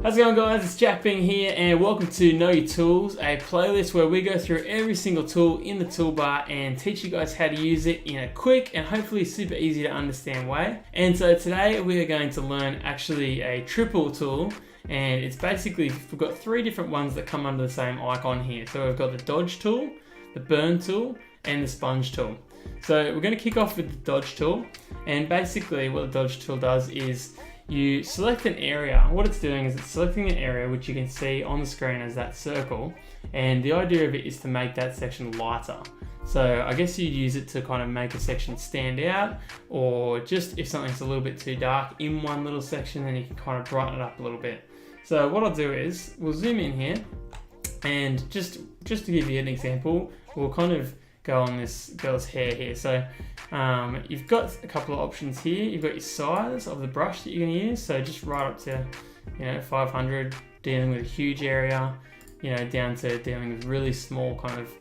How's it going, guys? It's Jack Bing here and welcome to Know Your Tools, a playlist where we go through every single tool in the toolbar and teach you guys how to use it in a quick and hopefully super easy to understand way. And so today we are going to learn actually a triple tool, and it's basically, we've got three different ones that come under the same icon here. So we've got the dodge tool, the burn tool, and the sponge tool. So we're going to kick off with the dodge tool, and basically what the dodge tool does is you select an area. What it's doing is it's selecting an area which you can see on the screen as that circle, and the idea of it is to make that section lighter. So I guess you'd use it to kind of make a section stand out, or just if something's a little bit too dark in one little section, then you can kind of brighten it up a little bit. So what I'll do is we'll zoom in here, and just to give you an example, we'll kind of go on this girl's hair here. So you've got a couple of options here. You've got your size of the brush that you're going to use, so just right up to 500, dealing with a huge area, down to dealing with really small kind of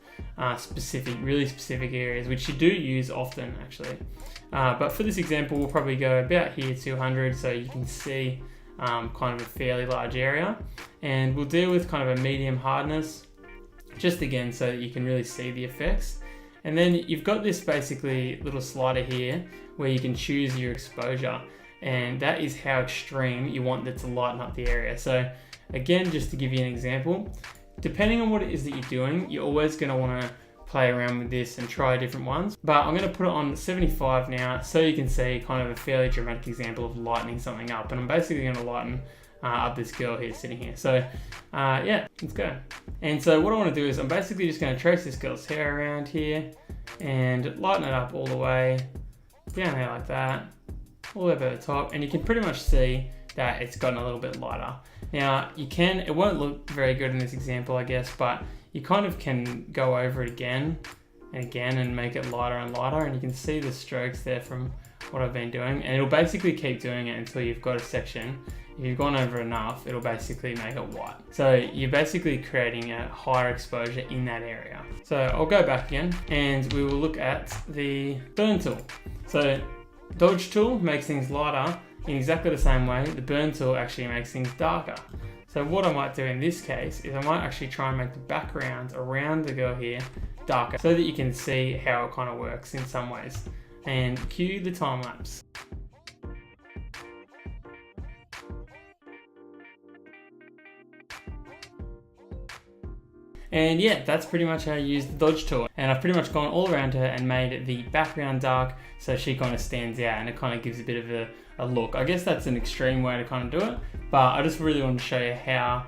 really specific areas, which you do use often actually. But for this example, we'll probably go about here 200, so you can see kind of a fairly large area, and we'll deal with kind of a medium hardness, just again so that you can really see the effects. And then you've got this basically little slider here where you can choose your exposure, and that is how extreme you want it to lighten up the area. So again, just to give you an example, depending on what it is that you're doing, you're always going to want to play around with this and try different ones. But I'm going to put it on 75 now so you can see kind of a fairly dramatic example of lightening something up. And I'm basically going to lighten up this girl here sitting here. So yeah, let's go. And so what I want to do is I'm basically just going to trace this girl's hair around here and lighten it up all the way down here like that, all the way to the top, and you can pretty much see that it's gotten a little bit lighter. Now it won't look very good in this example, I guess, but you kind of can go over it again and again and make it lighter and lighter, and you can see the strokes there from what I've been doing, and it'll basically keep doing it until you've got a section. If you've gone over enough, it'll basically make it white. So you're basically creating a higher exposure in that area. So I'll go back again and we will look at the burn tool. So dodge tool makes things lighter in exactly the same way. The burn tool actually makes things darker. So what I might do in this case is I might actually try and make the background around the girl here darker so that you can see how it kind of works in some ways. And cue the time lapse. And yeah, that's pretty much how you use the dodge tool. And I've pretty much gone all around her and made the background dark so she kind of stands out and it kind of gives a bit of a look. I guess that's an extreme way to kind of do it, but I just really want to show you how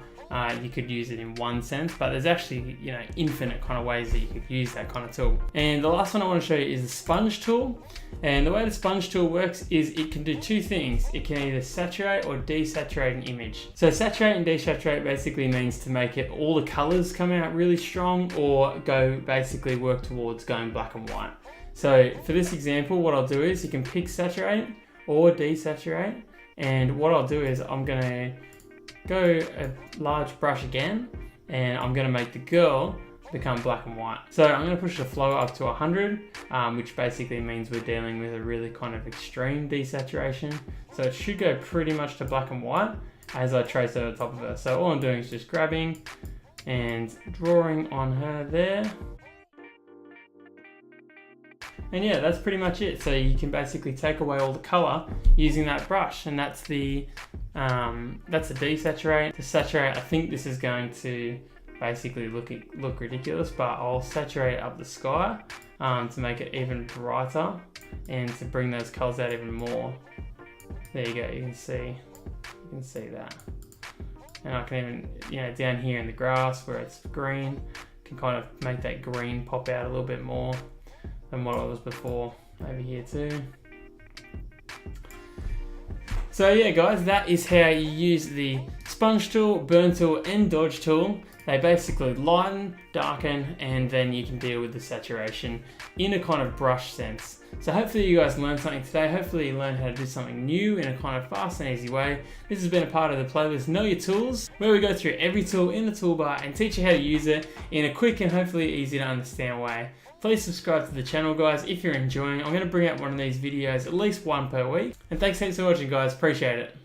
you could use it in one sense, but there's actually infinite kind of ways that you could use that kind of tool. And the last one I want to show you is the sponge tool. And the way the sponge tool works is it can do two things. It can either saturate or desaturate an image. So saturate and desaturate basically means to make it all the colors come out really strong, or basically work towards going black and white. So for this example, what I'll do is you can pick saturate or desaturate, and what I'll do is I'm going to go a large brush again, and I'm going to make the girl become black and white. So I'm going to push the flow up to 100, which basically means we're dealing with a really kind of extreme desaturation. So it should go pretty much to black and white as I trace over the top of her. So all I'm doing is just grabbing and drawing on her there. And yeah, that's pretty much it. So you can basically take away all the color using that brush, and that's the desaturate. To saturate, I think this is going to basically look ridiculous, but I'll saturate up the sky to make it even brighter and to bring those colors out even more. There you go, you can see that. And I can even, down here in the grass where it's green, can kind of make that green pop out a little bit more than what it was before over here too. So yeah guys, that is how you use the sponge tool, burn tool and dodge tool. They basically lighten, darken, and then you can deal with the saturation in a kind of brush sense. So hopefully you guys learned something today. Hopefully you learned how to do something new in a kind of fast and easy way. This has been a part of the playlist Know Your Tools, where we go through every tool in the toolbar and teach you how to use it in a quick and hopefully easy to understand way. Please subscribe to the channel guys if you're enjoying. I'm going to bring out one of these videos, at least one per week. And thanks for watching guys, appreciate it.